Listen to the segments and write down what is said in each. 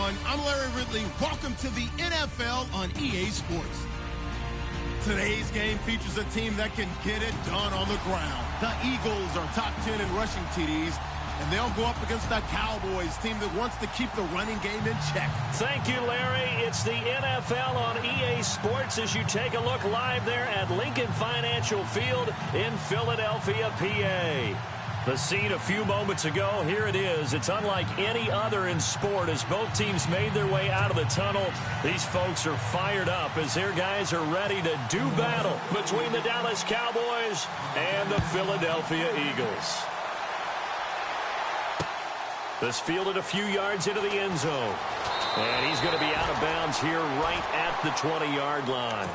everyone. I'm Larry Ridley. Welcome to the NFL on EA Sports. Today's game features a team that can get it done on the ground. The Eagles are top 10 in rushing TDs, and they'll go up against the Cowboys, team that wants to keep the running game in check. Thank you, Larry. It's the NFL on EA Sports as you take a look live there at Lincoln Financial Field in Philadelphia, PA. The scene a few moments ago, here it is. It's unlike any other in sport as both teams made their way out of the tunnel. These folks are fired up as their guys are ready to do battle between the Dallas Cowboys and the Philadelphia Eagles. This fielded a few yards into the end zone. And he's going to be out of bounds here right at the 20-yard line.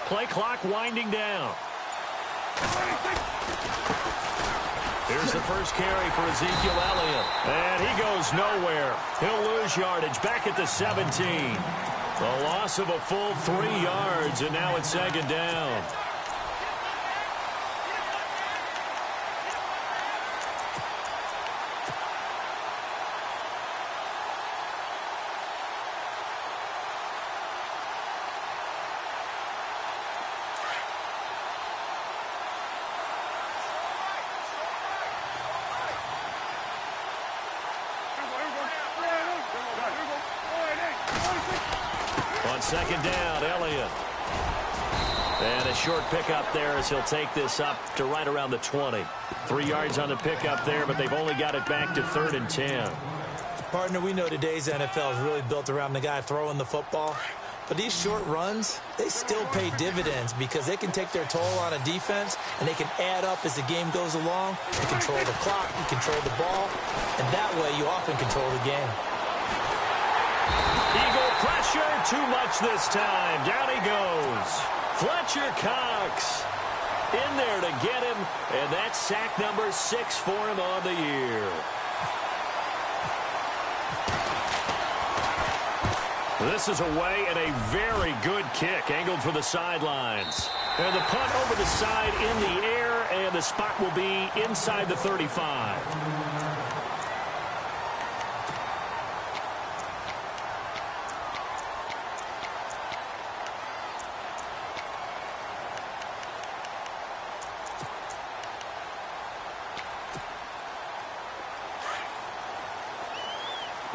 Play clock winding down. Here's the first carry for Ezekiel Elliott. And he goes nowhere. He'll lose yardage back at the 17. The loss of a full 3 yards, and now it's second down. Second down, Elliott. And a short pickup there as he'll take this up to right around the 20. 3 yards on the pickup there, but they've only got it back to 3rd and 10. Partner, we know today's NFL is really built around the guy throwing the football. But these short runs, they still pay dividends because they can take their toll on a defense and they can add up as the game goes along. You control the clock, you control the ball, and that way you often control the game. Eagle pressure, too much this time. Down he goes. Fletcher Cox in there to get him, and that's sack number 6 for him on the year. This is away and a very good kick, angled for the sidelines. And the punt over the side in the air, and the spot will be inside the 35.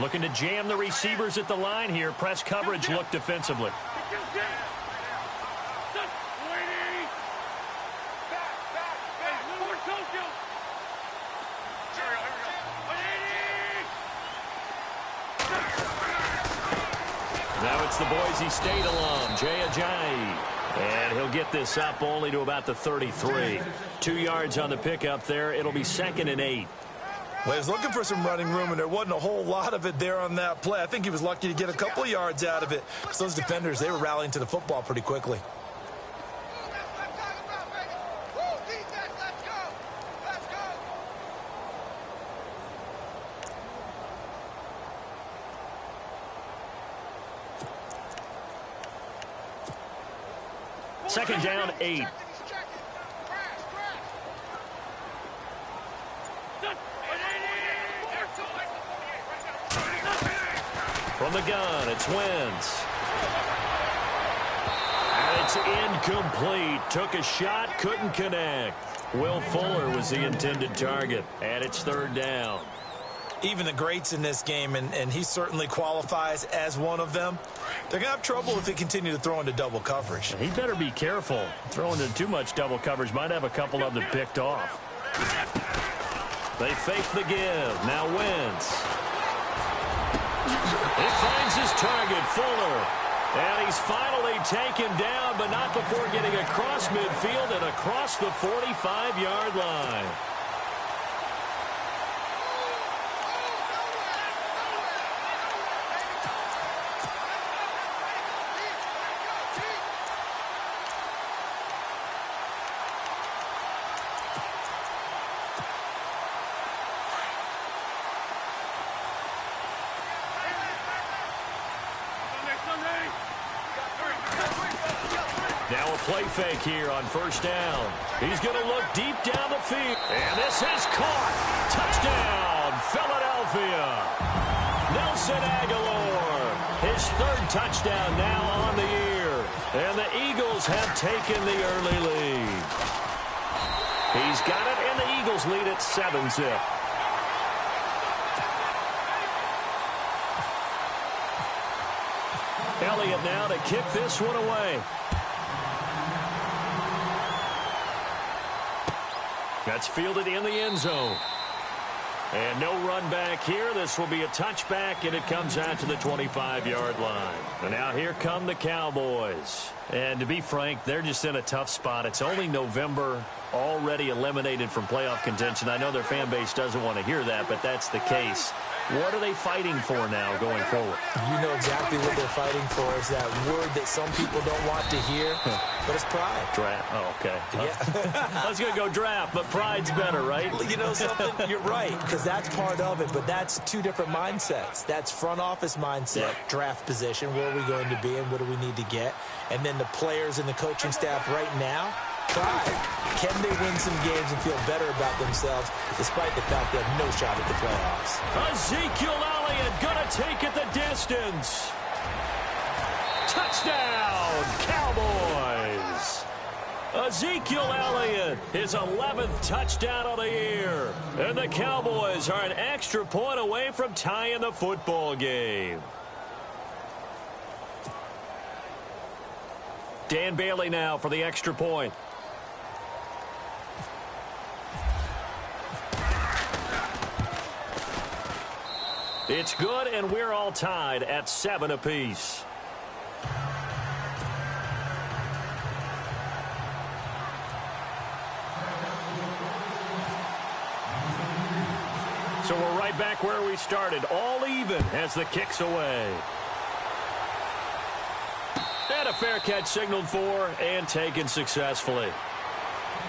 Looking to jam the receivers at the line here. Press coverage look defensively. Now it's the Boise State alum, Jay Ajayi. And he'll get this up only to about the 33. 2 yards on the pickup there. It'll be 2nd and 8. Well, he was looking for some running room, and there wasn't a whole lot of it there on that play. I think he was lucky to get a couple of yards out of it. Because those defenders, they were rallying to the football pretty quickly. Second down, 8. From the gun, it's Wentz. And it's incomplete. Took a shot, couldn't connect. Will Fuller was the intended target. And it's 3rd down. Even the greats in this game, and he certainly qualifies as one of them, they're going to have trouble if they continue to throw into double coverage. He better be careful. Throwing into too much double coverage might have a couple of them picked off. They fake the give. Now Wentz. He finds his target, Fuller. And he's finally taken down, but not before getting across midfield and across the 45-yard line. Now a play fake here on first down. He's going to look deep down the field. And this is caught. Touchdown, Philadelphia. Nelson Aguilar. His third touchdown now on the year. And the Eagles have taken the early lead. He's got it, and the Eagles lead at 7-zip. Elliott now to kick this one away. That's fielded in the end zone. And no run back here. This will be a touchback, and it comes out to the 25-yard line. And now here come the Cowboys. And to be frank, they're just in a tough spot. It's only November, already eliminated from playoff contention. I know their fan base doesn't want to hear that, but that's the case. What are they fighting for now going forward? You know exactly what they're fighting for is that word that some people don't want to hear, but it's pride. Draft. Oh, okay. Yeah. I was going to go draft, but pride's better, right? You know something? You're right, because that's part of it, but that's two different mindsets. That's front office mindset, draft position, where are we going to be and what do we need to get? And then the players and the coaching staff right now, pride. Can they win some games and feel better about themselves despite the fact they have no shot at the playoffs? Ezekiel Elliott going to take it the distance. Touchdown, Cowboys. Ezekiel Elliott, his 11th touchdown of the year. And the Cowboys are an extra point away from tying the football game. Dan Bailey now for the extra point. It's good, and we're all tied at 7 apiece. So we're right back where we started, all even as the kick's away. And a fair catch signaled for and taken successfully.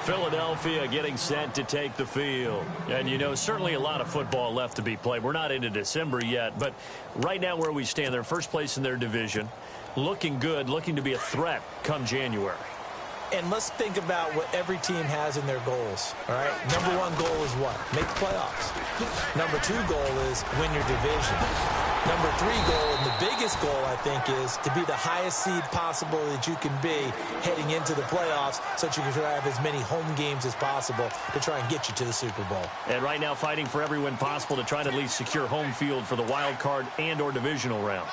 Philadelphia getting set to take the field. And, you know, certainly a lot of football left to be played. We're not into December yet, but right now where we stand, they're first place in their division. Looking good, looking to be a threat come January. And let's think about what every team has in their goals, all right? Number one goal is what? Make the playoffs. Number two goal is win your division. Number three goal, and the biggest goal, I think, is to be the highest seed possible that you can be heading into the playoffs so that you can try to have as many home games as possible to try and get you to the Super Bowl. And right now fighting for every win possible to try to at least secure home field for the wild card and or divisional round.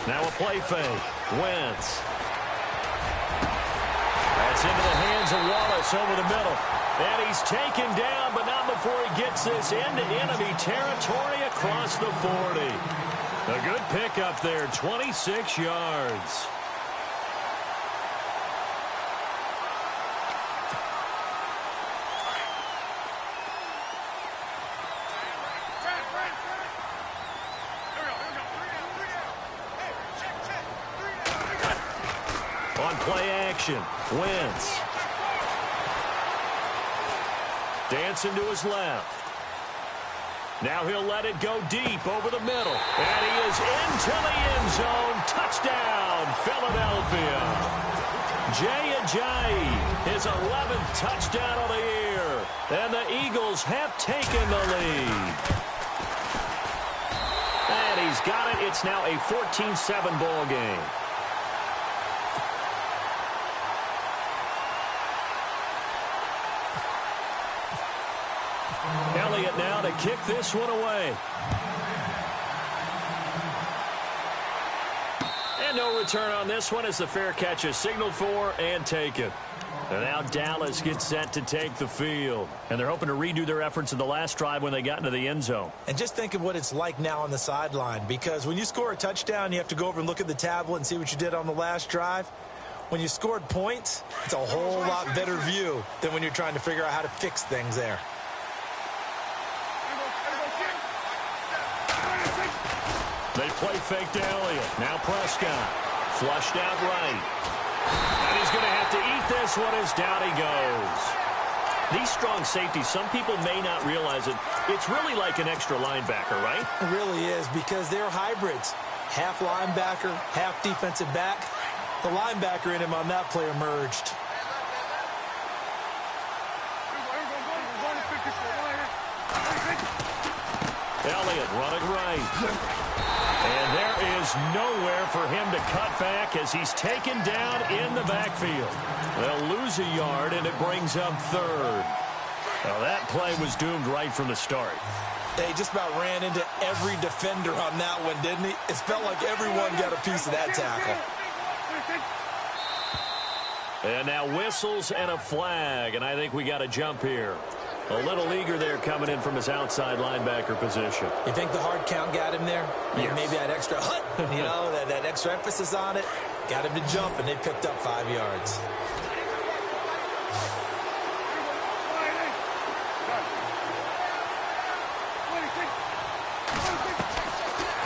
Now a play fake. Wentz. That's into the hands of Wallace over the middle. And he's taken down, but not before he gets this into enemy territory across the 40. A good pickup there, 26 yards. On play action, Wentz. Dancing to his left. Now he'll let it go deep over the middle. And he is into the end zone. Touchdown, Philadelphia. Jay Ajayi, his 11th touchdown of the year. And the Eagles have taken the lead. And he's got it. It's now a 14-7 ball game. Elliott now to kick this one away. And no return on this one as the fair catch is signaled for and taken. And now Dallas gets set to take the field. And they're hoping to redo their efforts in the last drive when they got into the end zone. And just think of what it's like now on the sideline, because when you score a touchdown, you have to go over and look at the tablet and see what you did on the last drive. When you scored points, it's a whole lot better view than when you're trying to figure out how to fix things there. They play fake to Elliott. Now Prescott. Flushed out right. And he's going to have to eat this one as down he goes. These strong safeties, some people may not realize it. It's really like an extra linebacker, right? It really is, because they're hybrids. Half linebacker, half defensive back. The linebacker in him on that play emerged. Elliott running right. And there is nowhere for him to cut back as he's taken down in the backfield. They'll lose a yard, and it brings up third. Now, that play was doomed right from the start. They just about ran into every defender on that one, didn't he? It felt like everyone got a piece of that tackle. And now whistles and a flag, and I think we got a jump here. A little eager there coming in from his outside linebacker position. You think the hard count got him there? Yes. Maybe that extra hut, you know, that extra emphasis on it. Got him to jump, and they picked up 5 yards.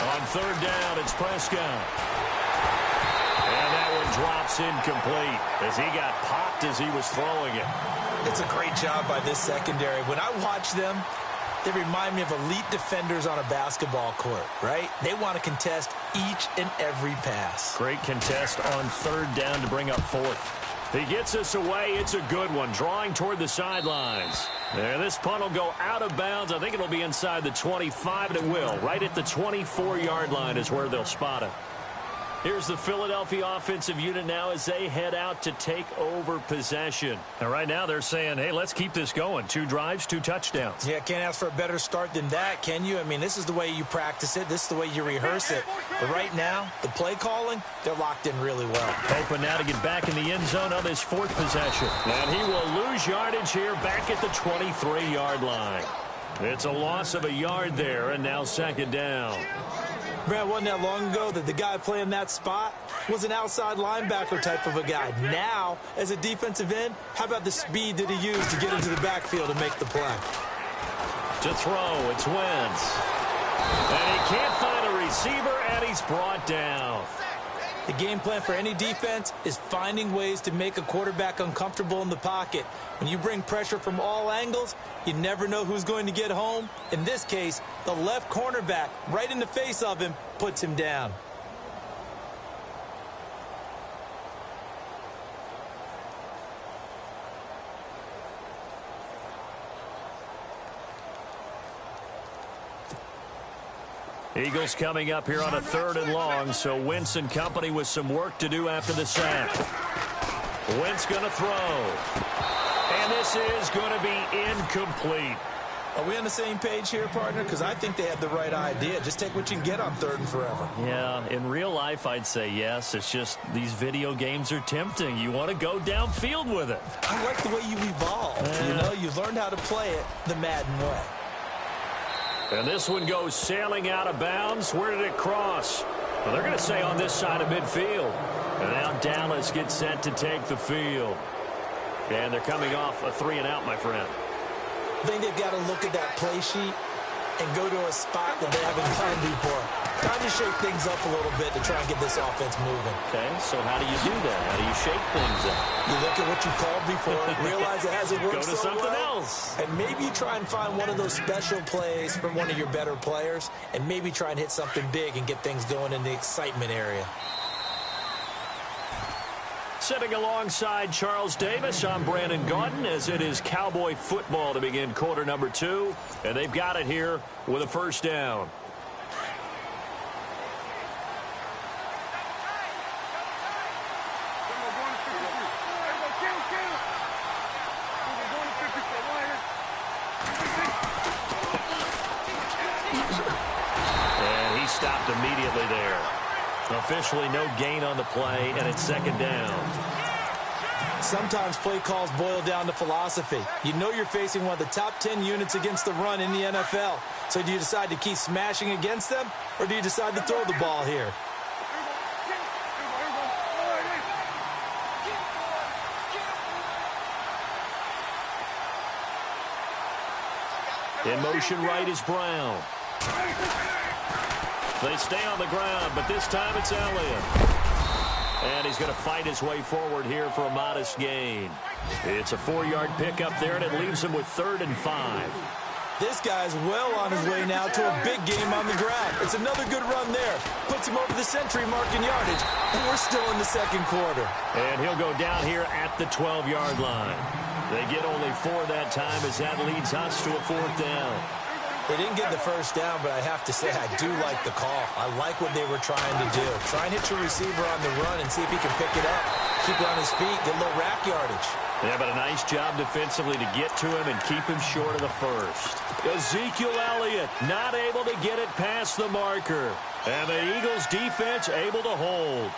On third down, it's Prescott. And that one drops incomplete as he got popped as he was throwing it. It's a great job by this secondary. When I watch them, they remind me of elite defenders on a basketball court, right? They want to contest each and every pass. Great contest on third down to bring up fourth. He gets us away. It's a good one, drawing toward the sidelines. There, this punt will go out of bounds. I think it'll be inside the 25, and it will. Right at the 24-yard line is where they'll spot it. Here's the Philadelphia offensive unit now as they head out to take over possession. And right now they're saying, hey, let's keep this going. 2 drives, 2 touchdowns. Yeah, can't ask for a better start than that, can you? I mean, this is the way you practice it. This is the way you rehearse it. But right now, the play calling, they're locked in really well. Hoping now to get back in the end zone on his 4th possession. And he will lose yardage here back at the 23-yard line. It's a loss of a yard there, and now 2nd down. Brad, wasn't that long ago that the guy playing that spot was an outside linebacker type of a guy. Now, as a defensive end, how about the speed that he used to get into the backfield and make the play? To throw, it's Wentz. And he can't find a receiver, and he's brought down. The game plan for any defense is finding ways to make a quarterback uncomfortable in the pocket. When you bring pressure from all angles, you never know who's going to get home. In this case, the left cornerback, right in the face of him, puts him down. Eagles coming up here on a 3rd and long, so Wentz and company with some work to do after the sack. Wentz going to throw. And this is going to be incomplete. Are we on the same page here, partner? Because I think they had the right idea. Just take what you can get on 3rd and forever. Yeah, in real life, I'd say yes. It's just these video games are tempting. You want to go downfield with it. I like the way you evolve. You know, you learned how to play it the Madden way. And this one goes sailing out of bounds. Where did it cross? Well, they're going to say on this side of midfield. And now Dallas gets set to take the field. And they're coming off a 3-and-out, my friend. I think they've got to look at that play sheet and go to a spot that they haven't gone before. Time to shake things up a little bit to try and get this offense moving. Okay, so how do you do that? How do you shake things up? You look at what you called before, realize it hasn't worked Go to something well, else. and maybe you try and find one of those special plays from one of your better players, and maybe try and hit something big and get things going in the excitement area. Sitting alongside Charles Davis, I'm Brandon Gaudin as it is Cowboy football to begin quarter number 2. And they've got it here with a 1st down. And he stopped immediately there. Officially no gain on the play, and it's 2nd down. Sometimes play calls boil down to philosophy. You know you're facing one of the top 10 units against the run in the NFL. So do you decide to keep smashing against them, or do you decide to throw the ball here? In motion right is Brown. They stay on the ground, but this time it's Elliott. And he's going to fight his way forward here for a modest gain. It's a 4-yard pickup there, and it leaves him with 3rd and 5. This guy's well on his way now to a big game on the ground. It's another good run there. Puts him over the century mark in yardage, and we're still in the second quarter. And he'll go down here at the 12-yard line. They get only 4 that time as that leads us to a 4th down. They didn't get the first down, but I have to say I do like the call. I like what they were trying to do. Try and hit your receiver on the run and see if he can pick it up. Keep it on his feet, get a little rack yardage. Yeah, but a nice job defensively to get to him and keep him short of the first. Ezekiel Elliott not able to get it past the marker. And the Eagles defense able to hold.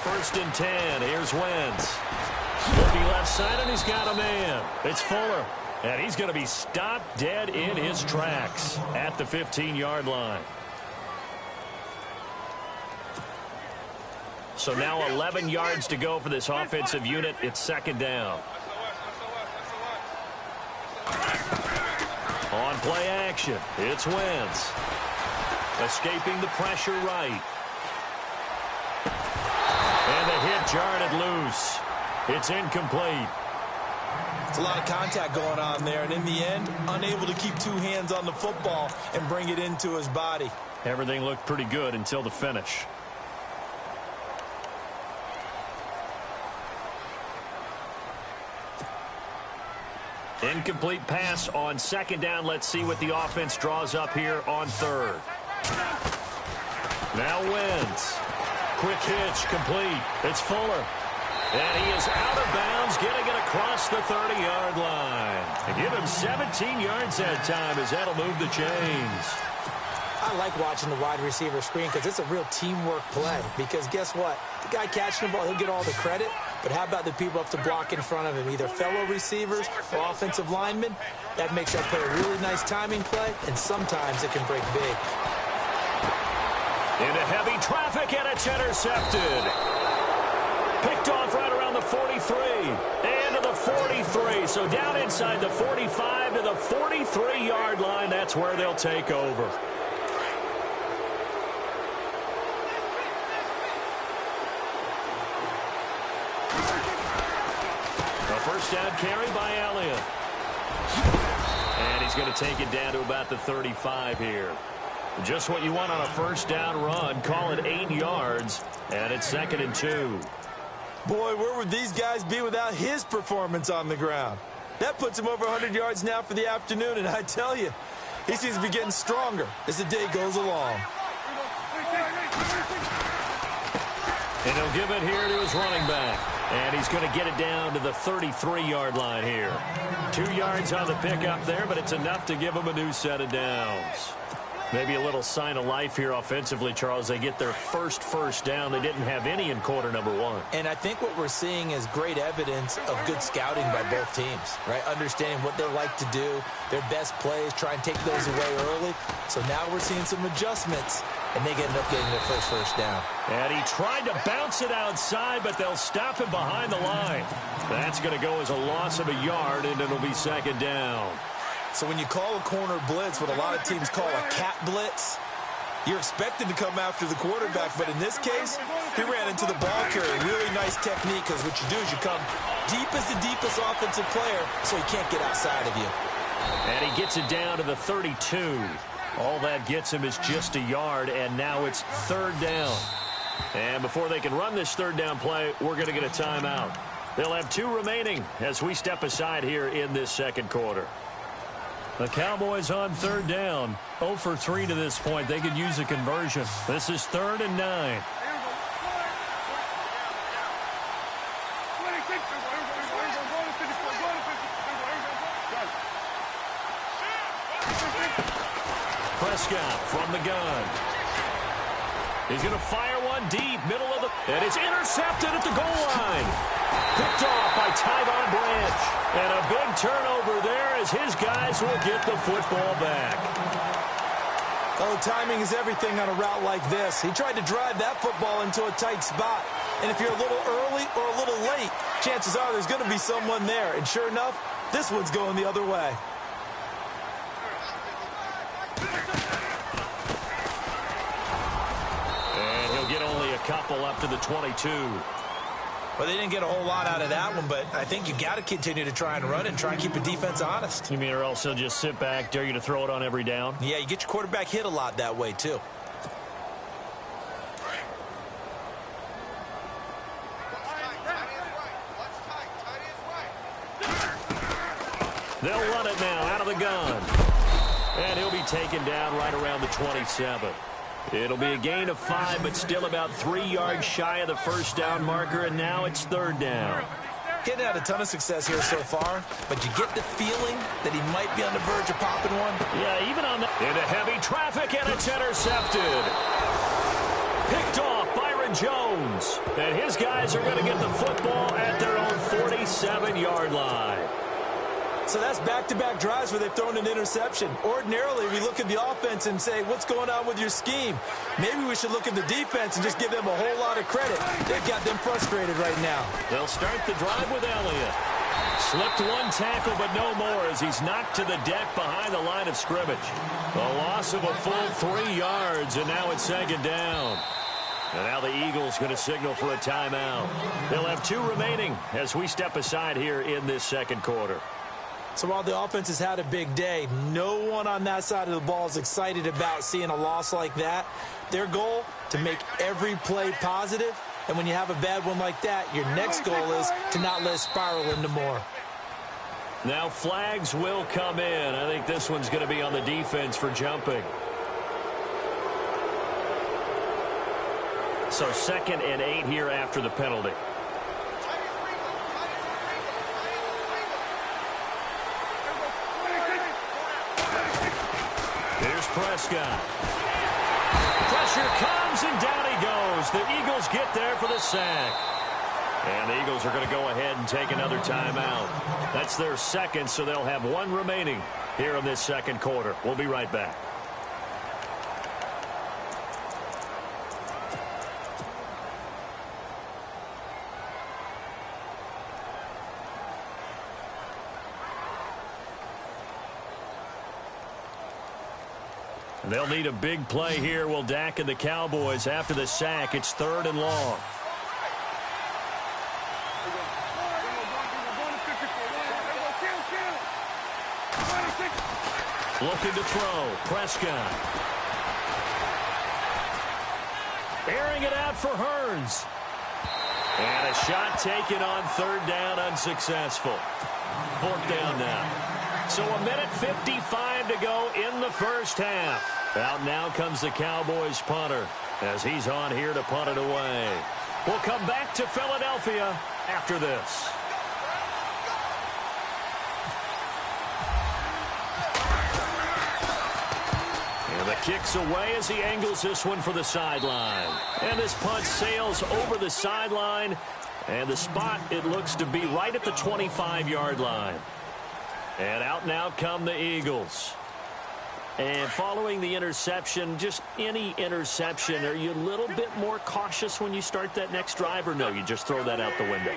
First and 10. Here's Wentz. Looking left side, and he's got a man. It's Fuller. And he's going to be stopped dead in his tracks at the 15-yard line. So now 11 yards to go for this offensive unit. It's 2nd down. On play action, it's Wentz. Escaping the pressure right. And the hit jarred it loose. It's incomplete. It's a lot of contact going on there, and in the end, unable to keep 2 hands on the football and bring it into his body. Everything looked pretty good until the finish. Incomplete pass on 2nd down. Let's see what the offense draws up here on 3rd. Now Wentz. Quick hitch, complete. It's Fuller. And he is out of bounds, getting it across the 30-yard line. And give him 17 yards that time as that'll move the chains. I like watching the wide receiver screen because it's a real teamwork play. Because guess what? The guy catching the ball, he'll get all the credit. But how about the people up to block in front of him, either fellow receivers or offensive linemen? That makes that play a really nice timing play, and sometimes it can break big. Into heavy traffic, and it's intercepted. Picked off right around the 43. And to the 43. So down inside the 45 to the 43-yard line. That's where they'll take over. A first down carry by Elliott. And he's going to take it down to about the 35 here. Just what you want on a first down run. Call it 8 yards, and it's 2nd and 2. Boy, where would these guys be without his performance on the ground? That puts him over 100 yards now for the afternoon, and I tell you, he seems to be getting stronger as the day goes along. And he'll give it here to his running back. And he's going to get it down to the 33-yard line here. 2 yards on the pickup there, but it's enough to give him a new set of downs. Maybe a little sign of life here offensively, Charles. They get their first down. They didn't have any in quarter number 1. And I think what we're seeing is great evidence of good scouting by both teams, right? Understanding what they like to do, their best plays, try and take those away early. So now we're seeing some adjustments, and they end up getting their first down. And he tried to bounce it outside, but they'll stop him behind the line. That's going to go as a loss of a yard, and it'll be 2nd down. So when you call a corner blitz, what a lot of teams call a cat blitz, you're expected to come after the quarterback. But in this case, he ran into the ball carrier. Really nice technique, because what you do is you come deep as the deepest offensive player so he can't get outside of you. And he gets it down to the 32. All that gets him is just a yard, and now it's 3rd down. And before they can run this 3rd down play, we're going to get a timeout. They'll have 2 remaining as we step aside here in this 2nd quarter. The Cowboys on third down. 0 for 3 to this point. They could use a conversion. This is 3rd and 9. Prescott from the gun. He's going to fire one deep, middle of the... And it's intercepted at the goal line. Picked off by Tyvon Branch. And a big turnover there as his guys will get the football back. Oh, timing is everything on a route like this. He tried to drive that football into a tight spot. And if you're a little early or a little late, chances are there's going to be someone there. And sure enough, this one's going the other way. Get only a couple up to the 22. Well, they didn't get a whole lot out of that one, but I think you got to continue to try and run and try and keep the defense honest. You mean or else they'll just sit back, dare you to throw it on every down? Yeah, you get your quarterback hit a lot that way, too. They'll run it now out of the gun. And he'll be taken down right around the 27. It'll be a gain of 5, but still about 3 yards shy of the first down marker, and now it's 3rd down. Getting had a ton of success here so far, but you get the feeling that he might be on the verge of popping one. Yeah, even on the... Into heavy traffic, and it's intercepted. Picked off Byron Jones. And his guys are going to get the football at their own 47-yard line. So that's back-to-back drives where they've thrown an interception. Ordinarily, we look at the offense and say, what's going on with your scheme? Maybe we should look at the defense and just give them a whole lot of credit. They've got them frustrated right now. They'll start the drive with Elliott. Slipped one tackle, but no more as he's knocked to the deck behind the line of scrimmage. A loss of a full 3 yards, and now it's 2nd down. And now the Eagles going to signal for a timeout. They'll have 2 remaining as we step aside here in this 2nd quarter. So while the offense has had a big day, no one on that side of the ball is excited about seeing a loss like that. Their goal, to make every play positive. And when you have a bad one like that, your next goal is to not let it spiral into more. Now flags will come in. I think this one's going to be on the defense for jumping. So 2nd and 8 here after the penalty. Here's Prescott. Pressure comes, and down he goes. The Eagles get there for the sack. And the Eagles are going to go ahead and take another timeout. That's their 2nd, so they'll have 1 remaining here in this 2nd quarter. We'll be right back. They'll need a big play here. Will Dak and the Cowboys after the sack. It's 3rd and long. Looking to throw. Prescott. Airing it out for Hearns. And a shot taken on 3rd down, unsuccessful. 4th down now. So 1:55 to go in the first half. Out now comes the Cowboys punter as he's on here to punt it away. We'll come back to Philadelphia after this. And the kick's away as he angles this one for the sideline. And this punt sails over the sideline. And the spot, it looks to be right at the 25-yard line. And out now come the Eagles. And following the interception, just any interception, are you a little bit more cautious when you start that next drive, or no, you just throw that out the window?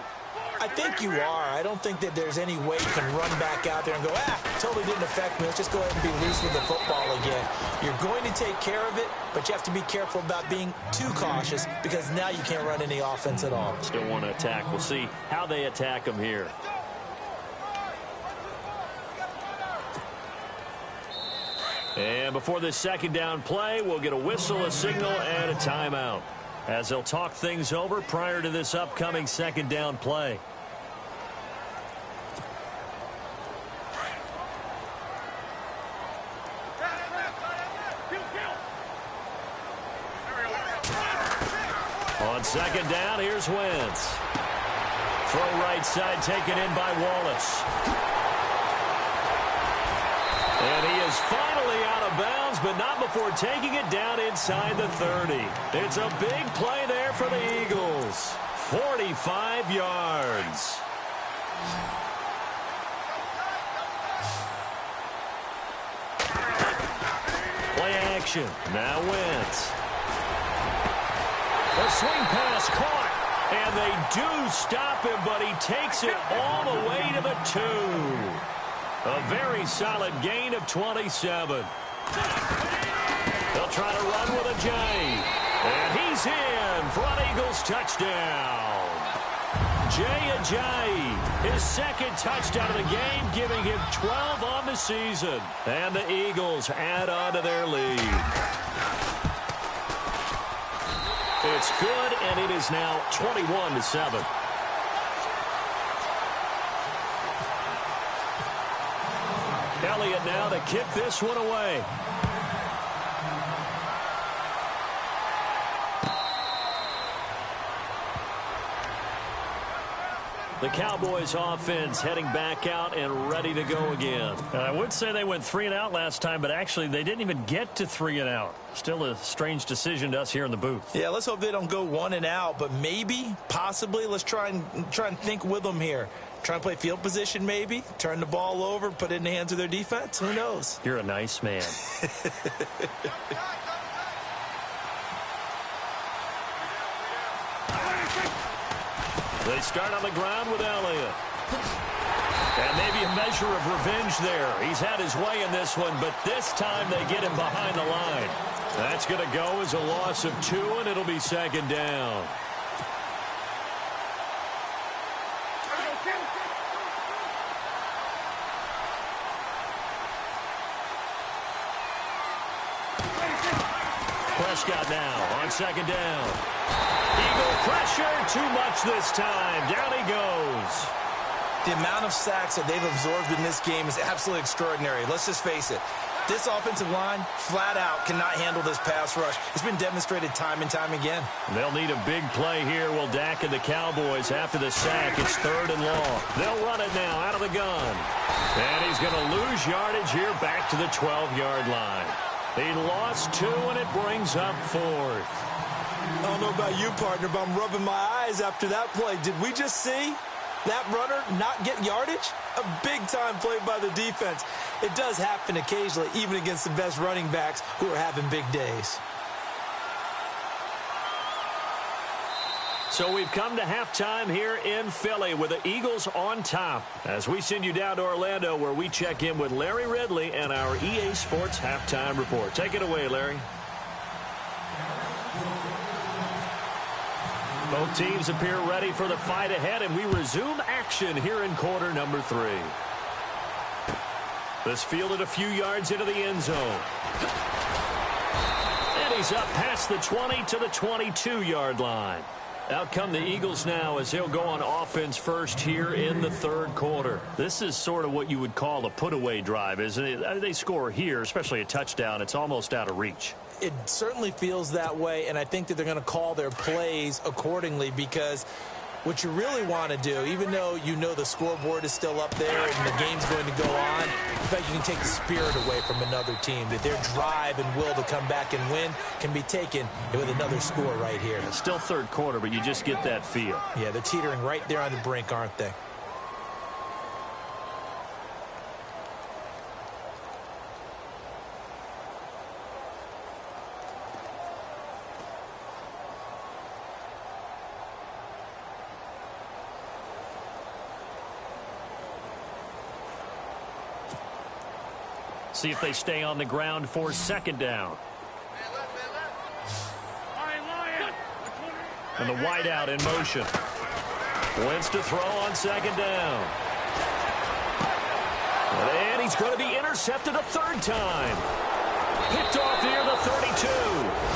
I think you are. I don't think that there's any way you can run back out there and go, totally didn't affect me. Let's just go ahead and be loose with the football again. You're going to take care of it, but you have to be careful about being too cautious because now you can't run any offense at all. Still want to attack. We'll see how they attack them here. And before this 2nd down play, we'll get a whistle, a signal, and a timeout as they'll talk things over prior to this upcoming 2nd down play. On second down, here's Wentz. Throw right side, taken in by Wallace. And he is finally out of bounds, but not before taking it down inside the 30. It's a big play there for the Eagles. 45 yards. Play action. Now Wentz. The swing pass caught. And they do stop him, but he takes it all the way to the 2. A very solid gain of 27. They'll try to run with a J. And he's in for an Eagles touchdown. Jay Ajayi, his second touchdown of the game, giving him 12 on the season. And the Eagles add on to their lead. It's good, and it is now 21-7. Elliott now to kick this one away. The Cowboys offense heading back out and ready to go again. I would say they went 3 and out last time, but actually they didn't even get to 3 and out. Still a strange decision to us here in the booth. Yeah, let's hope they don't go 1 and out, but maybe, possibly, let's try and think with them here. Try and play field position maybe, turn the ball over, put it in the hands of their defense. Who knows? You're a nice man. They start on the ground with Elliott. And maybe a measure of revenge there. He's had his way in this one, but this time they get him behind the line. That's going to go as a loss of 2, and it'll be second down. Prescott now on second down. Eagle pressure, too much this time. Down he goes. The amount of sacks that they've absorbed in this game is absolutely extraordinary. Let's just face it. This offensive line, flat out, cannot handle this pass rush. It's been demonstrated time and time again. They'll need a big play here. Will Dak and the Cowboys after the sack. It's 3rd and long. They'll run it now out of the gun. And he's going to lose yardage here back to the 12-yard line. He lost 2, and it brings up 4th. I don't know about you, partner, but I'm rubbing my eyes after that play. Did we just see that runner not get yardage? A big-time play by the defense. It does happen occasionally, even against the best running backs who are having big days. So we've come to halftime here in Philly with the Eagles on top as we send you down to Orlando where we check in with Larry Ridley and our EA Sports Halftime Report. Take it away, Larry. Both teams appear ready for the fight ahead, and we resume action here in quarter number 3. This fielded a few yards into the end zone. And he's up past the 20 to the 22-yard line. Out come the Eagles now as they'll go on offense first here in the 3rd quarter. This is sort of what you would call a put-away drive, isn't it? They score here, especially a touchdown. It's almost out of reach. It certainly feels that way, and I think that they're going to call their plays accordingly because what you really want to do, even though you know the scoreboard is still up there and the game's going to go on, in fact, you can take the spirit away from another team, that their drive and will to come back and win can be taken with another score right here. It's still 3rd quarter, but you just get that feel. Yeah, they're teetering right there on the brink, aren't they? See if they stay on the ground for second down. And the wideout in motion. Wentz to throw on second down. And he's going to be intercepted a 3rd time. Picked off near the 32.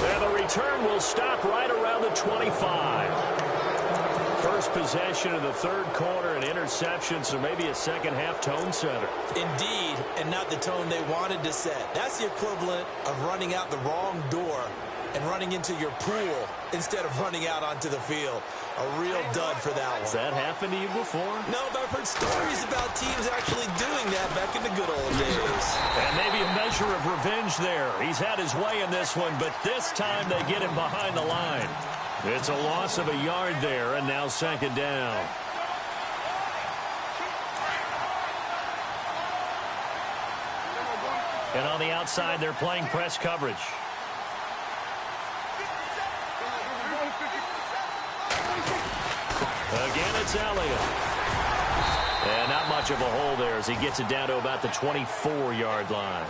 And the return will stop right around the 25. First possession of the 3rd quarter, an interception, so maybe a second-half tone setter. Indeed, and not the tone they wanted to set. That's the equivalent of running out the wrong door and running into your pool instead of running out onto the field. A real dud for that one. Has that happened to you before? No, but I've heard stories about teams actually doing that back in the good old days. And maybe a measure of revenge there. He's had his way in this one, but this time they get him behind the line. It's a loss of a yard there, and now second down. And on the outside, they're playing press coverage. Again, it's Elliott. And not much of a hole there as he gets it down to about the 24-yard line.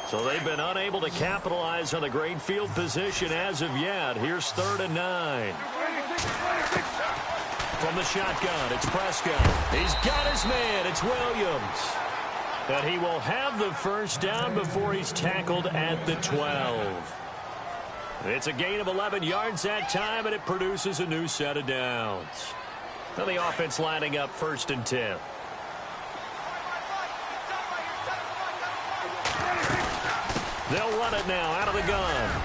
So they've been unable to capitalize on the great field position as of yet. Here's 3rd and 9. From the shotgun, it's Prescott. He's got his man. It's Williams. And he will have the first down before he's tackled at the 12. It's a gain of 11 yards that time, and it produces a new set of downs. Now the offense lining up 1st and 10. They'll run it now out of the gun.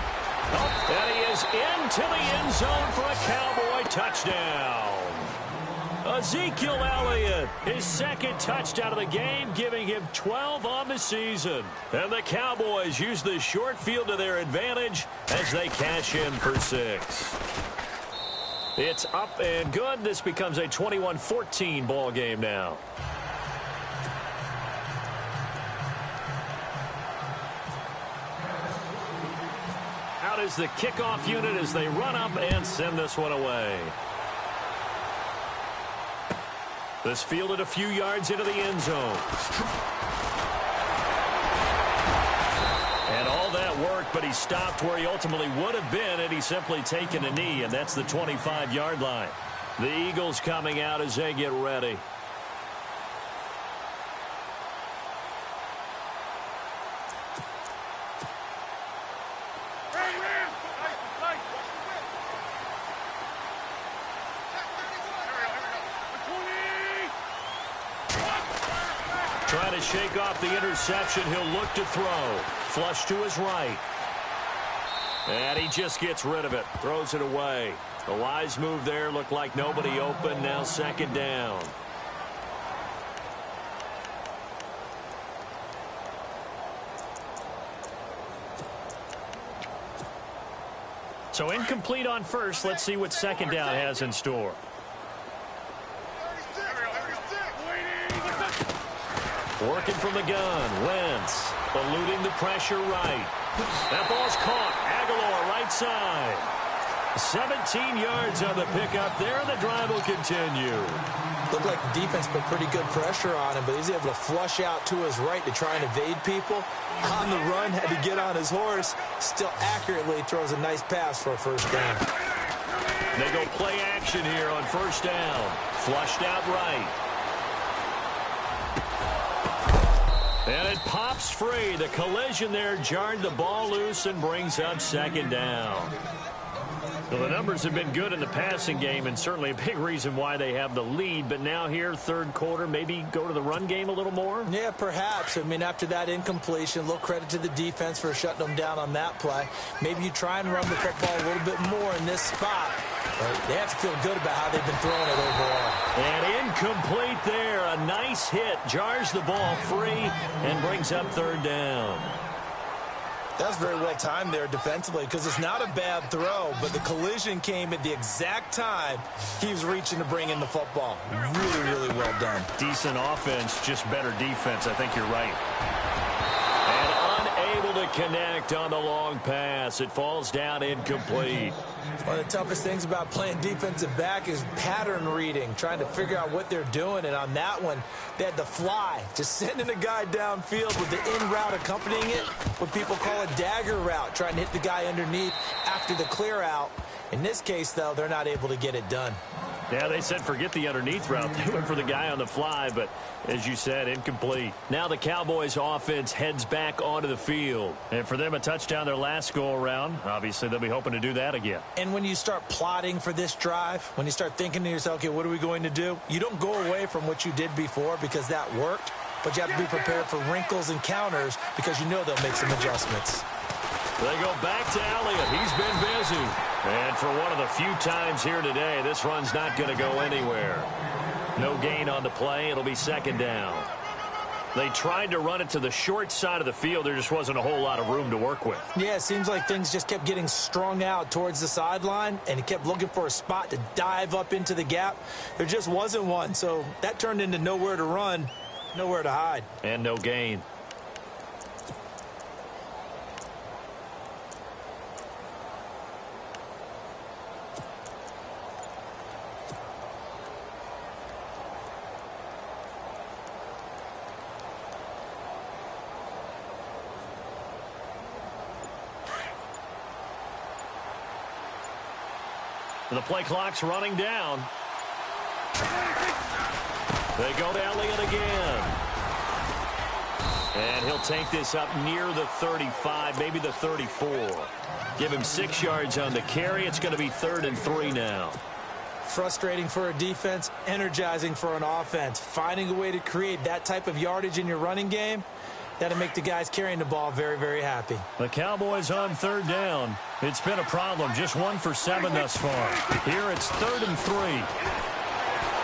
Oh, and he is into the end zone for a Cowboy touchdown. Ezekiel Elliott, his 2nd touchdown of the game, giving him 12 on the season. And the Cowboys use the short field to their advantage as they cash in for 6. It's up and good. This becomes a 21-14 ball game now. Out is the kickoff unit as they run up and send this one away. This fielded a few yards into the end zone. And all that work, but he stopped where he ultimately would have been had he simply taken a knee, and that's the 25-yard line. The Eagles coming out as they get ready. Trying to shake off the interception. He'll look to throw. Flush to his right. And he just gets rid of it. Throws it away. A wise move there. Looked like nobody open. Now 2nd down. So incomplete on first. Let's see what 2nd down has in store. Working from the gun. Wentz eluding the pressure right. That ball's caught. Aguilar right side. 17 yards on the pickup there, and the drive will continue. Looked like the defense put pretty good pressure on him, but he's able to flush out to his right to try and evade people. On the run, had to get on his horse. Still accurately throws a nice pass for a 1st down. They go play action here on 1st down. Flushed out right. And it pops free. The collision there jarred the ball loose and brings up 2nd down. Well, the numbers have been good in the passing game, and certainly a big reason why they have the lead. But now here, 3rd quarter, maybe go to the run game a little more? Yeah, perhaps. I mean, after that incompletion, a little credit to the defense for shutting them down on that play. Maybe you try and run the football a little bit more in this spot. They have to feel good about how they've been throwing it overall. And incomplete there. A nice hit. Jars the ball free and brings up 3rd down. That's very well timed there defensively because it's not a bad throw, but the collision came at the exact time he was reaching to bring in the football. Really, really well done. Decent offense, just better defense. I think you're right. And unable to connect on the long pass. It falls down incomplete. One of the toughest things about playing defensive back is pattern reading, trying to figure out what they're doing. And on that one, they had the fly, just sending a guy downfield with the in route accompanying it, what people call a dagger route, trying to hit the guy underneath after the clear out. In this case, though, they're not able to get it done. Yeah, they said forget the underneath route. They went for the guy on the fly, but as you said, incomplete. Now the Cowboys offense heads back onto the field. And for them, a touchdown their last go-around. Obviously, they'll be hoping to do that again. And when you start plotting for this drive, when you start thinking to yourself, okay, what are we going to do? You don't go away from what you did before because that worked, but you have to be prepared for wrinkles and counters because you know they'll make some adjustments. They go back to Elliott. He's been busy. And for one of the few times here today, this run's not going to go anywhere. No gain on the play. It'll be second down. They tried to run it to the short side of the field. There just wasn't a whole lot of room to work with. Yeah, it seems like things just kept getting strung out towards the sideline, and he kept looking for a spot to dive up into the gap. There just wasn't one, so that turned into nowhere to run, nowhere to hide. And no gain. The play clock's running down. They go to Elliott again. And he'll take this up near the 35, maybe the 34. Give him 6 yards on the carry. It's going to be 3rd and 3 now. Frustrating for a defense, energizing for an offense. Finding a way to create that type of yardage in your running game, that'll make the guys carrying the ball very, very happy. The Cowboys on 3rd down. It's been a problem. Just 1 for 7 thus far. Here it's 3rd and 3.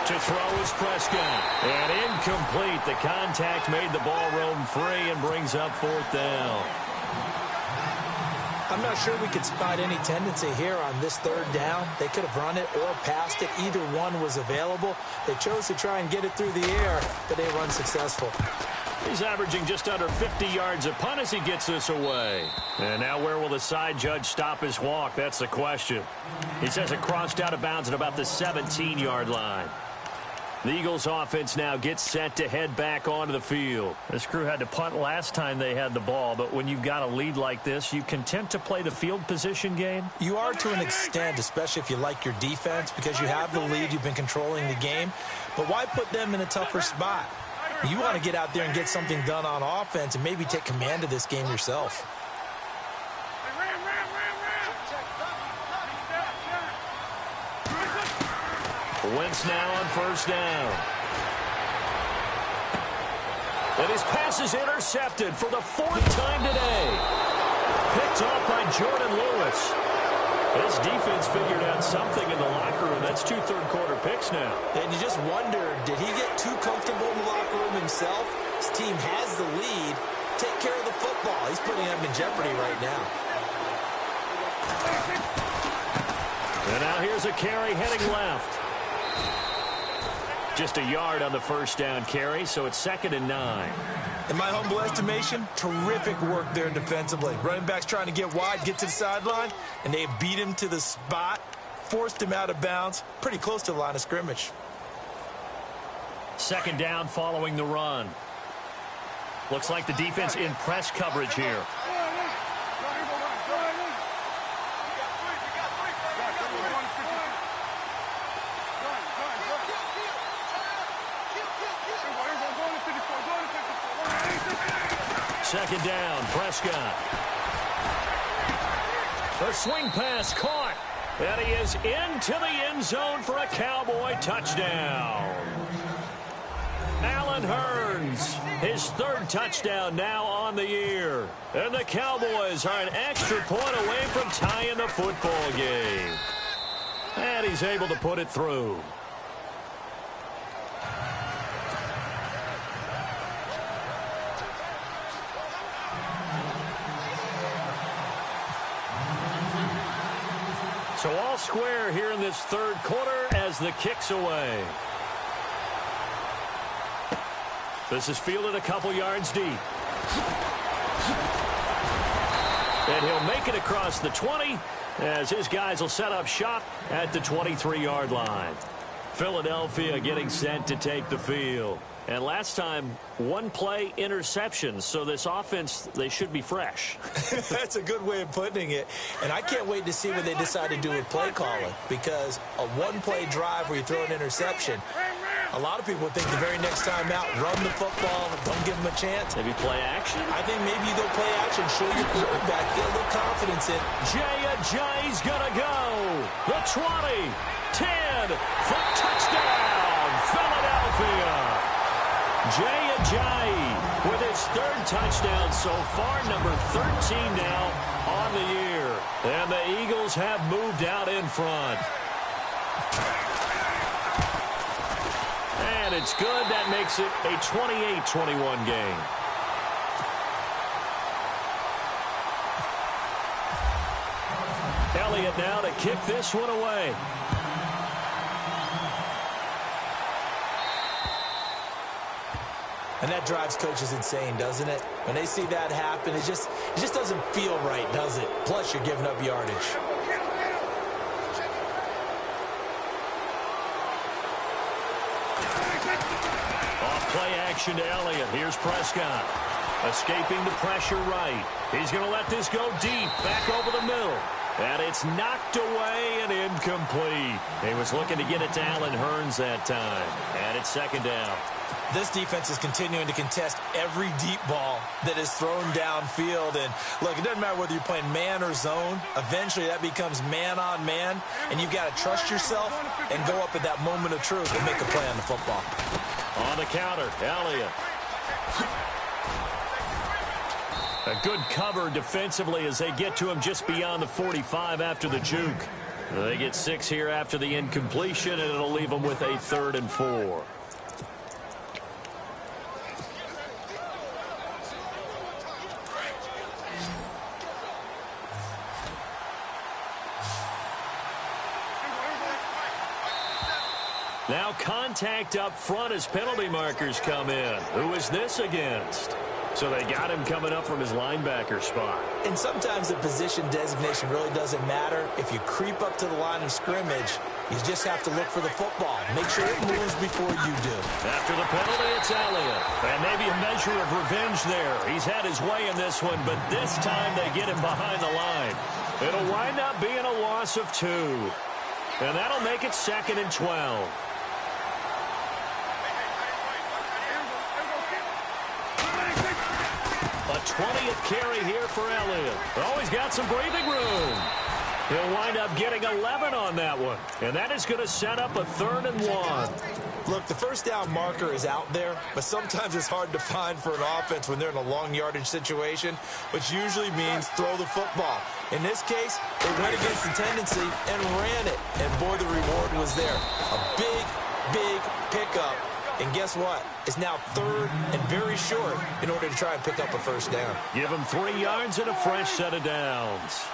To throw is Prescott. And incomplete. The contact made the ball roam free and brings up 4th down. I'm not sure we could spot any tendency here on this 3rd down. They could have run it or passed it. Either one was available. They chose to try and get it through the air, but they were unsuccessful. He's averaging just under 50 yards a punt as he gets this away. And now where will the side judge stop his walk? That's the question. He says it crossed out of bounds at about the 17-yard line. The Eagles offense now gets set to head back onto the field. This crew had to punt last time they had the ball, but when you've got a lead like this, you content to play the field position game? You are to an extent, especially if you like your defense, because you have the lead, you've been controlling the game. But why put them in a tougher spot? You want to get out there and get something done on offense and maybe take command of this game yourself. Wentz now on 1st down. And his pass is intercepted for the 4th time today. Picked off by Jordan Lewis. This defense figured out something in the locker room. That's 2 third-quarter picks now. And you just wonder, did he get too comfortable in the locker room himself? His team has the lead. Take care of the football. He's putting them in jeopardy right now. And now here's a carry heading left. Just a yard on the 1st down carry, so it's 2nd and 9. In my humble estimation, terrific work there defensively. Running backs trying to get wide, get to the sideline, and they beat him to the spot, forced him out of bounds, pretty close to the line of scrimmage. 2nd down following the run. Looks like the defense in press coverage here. Second down, Prescott. A swing pass caught. And he is into the end zone for a Cowboy touchdown. Allen Hurns, his 3rd touchdown now on the year. And the Cowboys are an extra point away from tying the football game. And he's able to put it through. So all square here in this 3rd quarter as the kick's away. This is fielded a couple yards deep. And he'll make it across the 20 as his guys will set up shop at the 23-yard line. Philadelphia getting set to take the field. And last time, one play interceptions. So this offense, they should be fresh. That's a good way of putting it. And I can't wait to see what they decide to do with play calling. Because a one-play drive where you throw an interception, a lot of people would think the very next time out, run the football, don't give them a chance. Maybe play action? I think maybe you go play action, show your quarterback, get a little confidence in. Jay's gonna go. The 20, 10, for touchdown, Philadelphia. Jay with his third touchdown so far, number 13 now on the year. And the Eagles have moved out in front. And it's good. That makes it a 28-21 game. Elliott now to kick this one away. And that drives coaches insane, doesn't it? When they see that happen, it just doesn't feel right, does it? Plus, you're giving up yardage. Off play action to Elliott. Here's Prescott. Escaping the pressure right. He's going to let this go deep. Back over the middle. And it's knocked away and incomplete. He was looking to get it to Allen Hurns that time. And it's second down. This defense is continuing to contest every deep ball that is thrown downfield. And, look, it doesn't matter whether you're playing man or zone. Eventually, that becomes man on man. And you've got to trust yourself and go up at that moment of truth and make a play on the football. On the counter, Elliott. A good cover defensively as they get to him just beyond the 45 after the juke. They get 6 here after the incompletion, and it'll leave them with a 3rd and 4. Now contact up front as penalty markers come in. Who is this against? So they got him coming up from his linebacker spot. And sometimes the position designation really doesn't matter. If you creep up to the line of scrimmage, you just have to look for the football. Make sure it moves before you do. After the penalty, it's Elliott. And maybe a measure of revenge there. He's had his way in this one, but this time they get him behind the line. It'll wind up being a loss of 2. And that'll make it 2nd and 12. A 20th carry here for Elliott. Oh, he's got some breathing room. He'll wind up getting 11 on that one. And that is going to set up a 3rd and 1. Look, the first down marker is out there, but sometimes it's hard to find for an offense when they're in a long yardage situation, which usually means throw the football. In this case, they went against the tendency and ran it. And, boy, the reward was there. A big, big pickup. And guess what? It's now 3rd and very short in order to try and pick up a first down. Give him 3 yards and a fresh set of downs.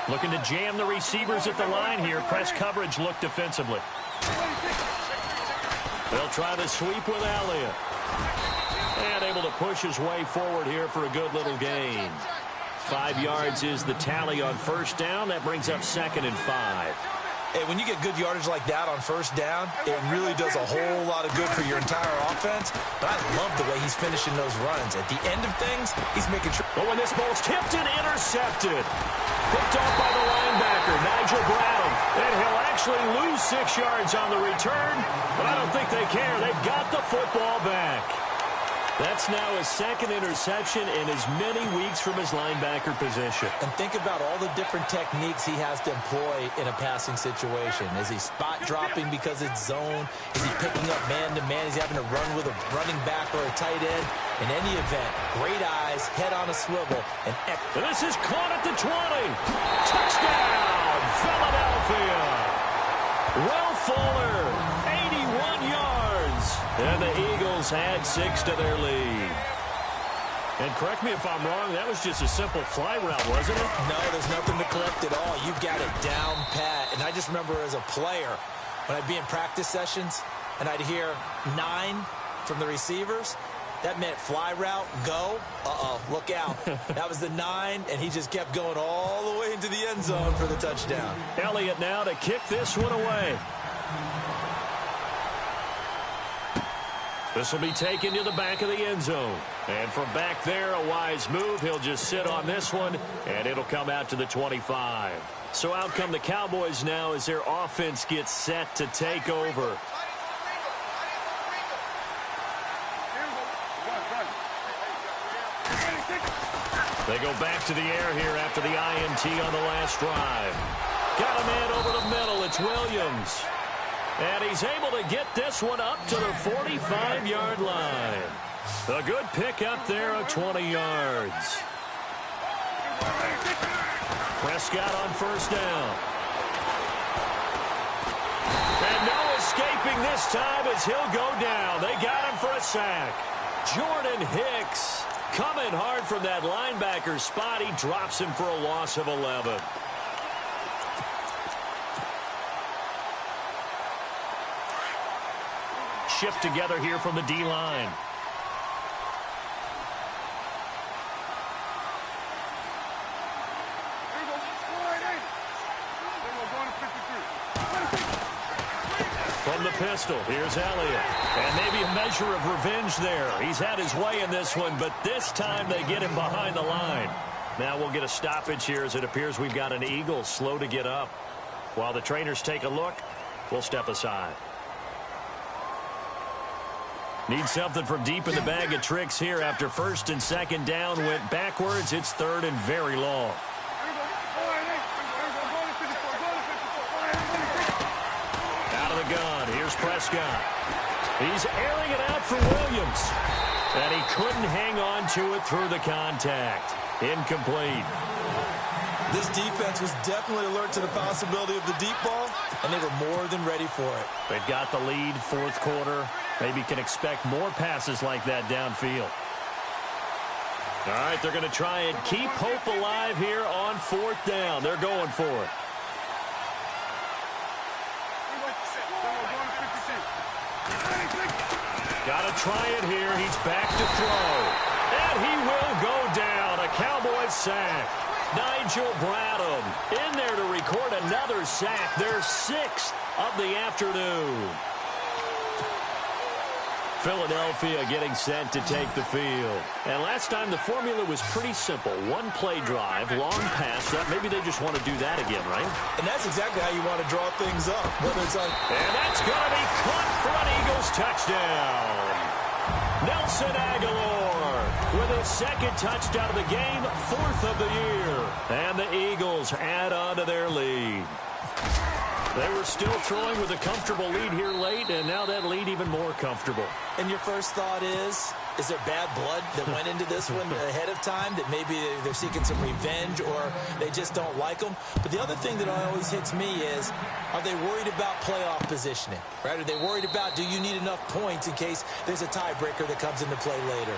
Looking to jam the receivers at the line here. Press coverage look defensively. They'll try the sweep with Elliott. And able to push his way forward here for a good little gain. 5 yards is the tally on first down. That brings up 2nd and 5. Hey, when you get good yardage like that on first down, it really does a whole lot of good for your entire offense. But I love the way he's finishing those runs. At the end of things, he's making sure. Oh, and this ball's tipped and intercepted. Picked off by the linebacker, Nigel Bradham. And he'll actually lose 6 yards on the return. But I don't think they care. They've got the football back. That's now his 2nd interception in as many weeks from his linebacker position. And think about all the different techniques he has to employ in a passing situation. Is he spot dropping because it's zone? Is he picking up man-to-man? Is he having to run with a running back or a tight end? In any event, great eyes, head on a swivel. And this is caught at the 20. Touchdown, Philadelphia. Will Fuller, 81 yards. And the Eagles add 6 to their lead. And correct me if I'm wrong, that was just a simple fly route, wasn't it? No, there's nothing to correct at all. You've got it down pat. And I just remember as a player, when I'd be in practice sessions, and I'd hear 9 from the receivers, that meant fly route, go. Uh-oh, look out. That was the 9, and he just kept going all the way into the end zone for the touchdown. Elliott now to kick this one away. This will be taken to the back of the end zone. And from back there, a wise move. He'll just sit on this one, and it'll come out to the 25. So out come the Cowboys now as their offense gets set to take over. They go back to the air here after the INT on the last drive. Got a man over the middle. It's Williams. And he's able to get this one up to the 45-yard line. A good pick up there of 20 yards. Prescott on first down. And no escaping this time as he'll go down. They got him for a sack. Jordan Hicks coming hard from that linebacker spot. He drops him for a loss of 11. Shift together here from the D-line. From the pistol, here's Elliott. And maybe a measure of revenge there. He's had his way in this one, but this time they get him behind the line. Now we'll get a stoppage here as it appears we've got an Eagle slow to get up. While the trainers take a look, we'll step aside. Need something from deep in the bag of tricks here after first and second down went backwards. It's third and very long. Out of the gun. Here's Prescott. He's airing it out for Williams. And he couldn't hang on to it through the contact. Incomplete. This defense was definitely alert to the possibility of the deep ball, and they were more than ready for it. They've got the lead, fourth quarter. Maybe can expect more passes like that downfield. All right, they're going to try and keep hope alive here on fourth down. They're going for it. Got to try it here. He's back to throw. And he will go down. A Cowboys sack. Nigel Bradham in there to record another sack. Their sixth of the afternoon. Philadelphia getting set to take the field. And last time the formula was pretty simple. One play drive, long pass. Maybe they just want to do that again, right? And that's exactly how you want to draw things up. Whether it's on... And that's going to be caught for an Eagles touchdown. Nelson Aguilar with his second touchdown of the game, fourth of the year. And the Eagles add on to their lead. They were still throwing with a comfortable lead here late, and now that lead even more comfortable. And your first thought is there bad blood that went into this one ahead of time, that maybe they're seeking some revenge or they just don't like them? But the other thing that always hits me is, are they worried about playoff positioning? Right? Are they worried about, do you need enough points in case there's a tiebreaker that comes into play later?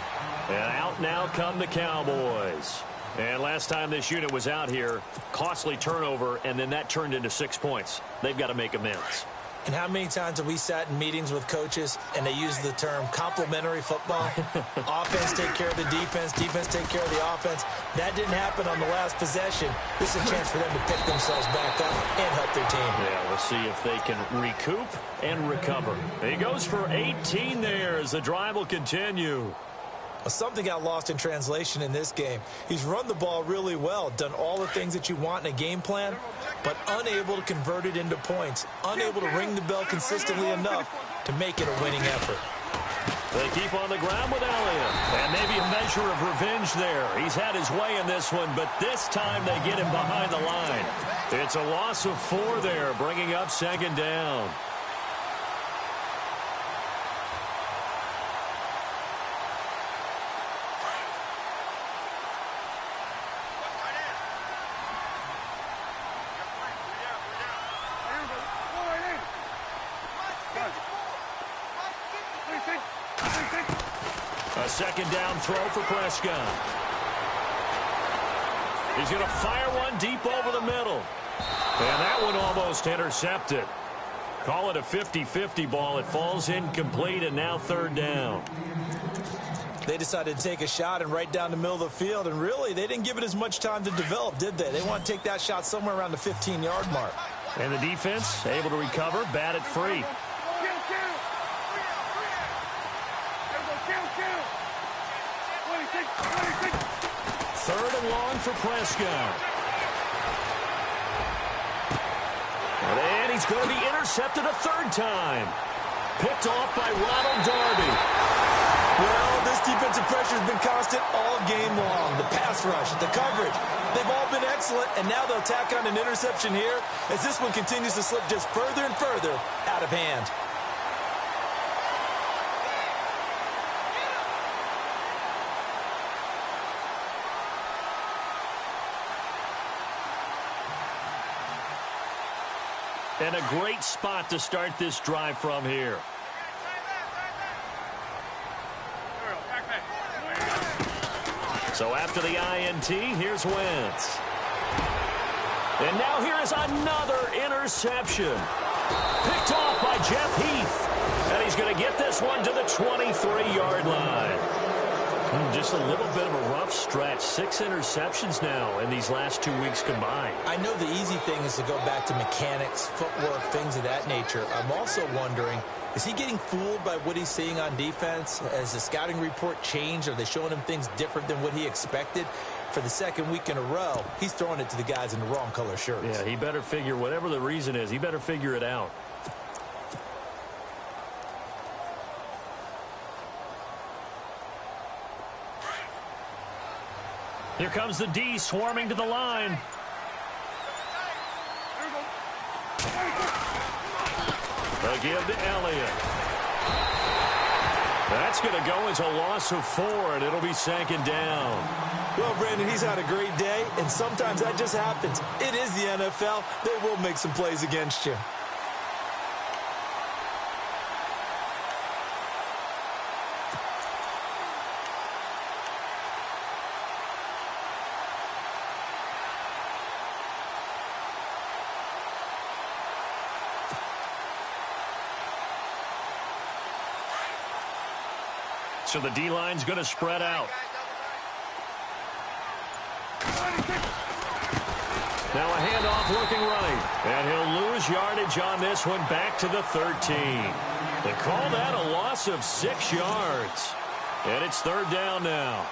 And out now come the Cowboys. And last time this unit was out here, costly turnover, and then that turned into 6 points. They've got to make amends. And how many times have we sat in meetings with coaches and they use the term complementary football? Offense take care of the defense, defense take care of the offense. That didn't happen on the last possession. This is a chance for them to pick themselves back up and help their team. Yeah, we'll see if they can recoup and recover. He goes for 18 there as the drive will continue. Something got lost in translation in this game. He's run the ball really well, done all the things that you want in a game plan, but unable to convert it into points, unable to ring the bell consistently enough to make it a winning effort. They keep on the ground with Elliott, and maybe a measure of revenge there. He's had his way in this one, but this time they get him behind the line. It's a loss of 4 there, bringing up second down. A second down throw for Prescott. He's going to fire one deep over the middle. And that one almost intercepted. Call it a 50-50 ball. It falls incomplete, and now third down. They decided to take a shot and right down the middle of the field, and really, they didn't give it as much time to develop, did they? They want to take that shot somewhere around the 15-yard mark. And the defense able to recover, bat it free. Third and long for Prescott. And he's going to be intercepted a third time. Picked off by Ronald Darby. Well, this defensive pressure has been constant all game long. The pass rush, the coverage, they've all been excellent, and now they'll tack on an interception here as this one continues to slip just further and further out of hand. And a great spot to start this drive from here. So after the INT, here's Wentz. And now here is another interception. Picked off by Jeff Heath. And he's going to get this one to the 23-yard line. Just a little bit of a rough stretch. 6 interceptions now in these last 2 weeks combined. I know the easy thing is to go back to mechanics, footwork, things of that nature. I'm also wondering, is he getting fooled by what he's seeing on defense? Has the scouting report changed? Are they showing him things different than what he expected? For the second week in a row, he's throwing it to the guys in the wrong color shirts. Yeah, he better figure, whatever the reason is, he better figure it out. Here comes the D swarming to the line. They'll give to Elliott. That's going to go as a loss of 4, and it'll be second down. Well, Brandon, he's had a great day, and sometimes that just happens. It is the NFL. They will make some plays against you. So the D-line's going to spread out. Now a handoff looking right. And he'll lose yardage on this one back to the 13. They call that a loss of 6 yards. And it's third down now.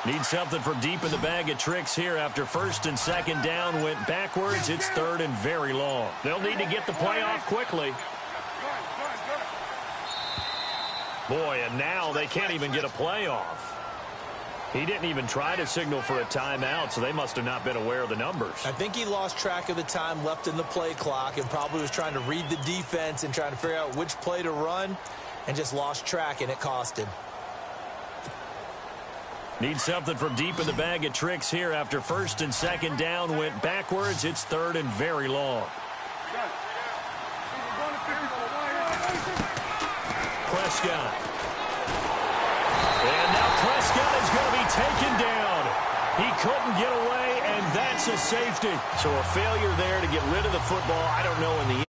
Need something for deep in the bag of tricks here after first and second down went backwards. It's third and very long. They'll need to get the play off quickly. Boy, and now they can't even get a play off. He didn't even try to signal for a timeout, so they must have not been aware of the numbers. I think he lost track of the time left in the play clock and probably was trying to read the defense and trying to figure out which play to run and just lost track, and it cost him. Need something from deep in the bag of tricks here after first and second down went backwards. It's third and very long. Prescott. And now Prescott is going to be taken down. He couldn't get away, and that's a safety. So a failure there to get rid of the football. I don't know in the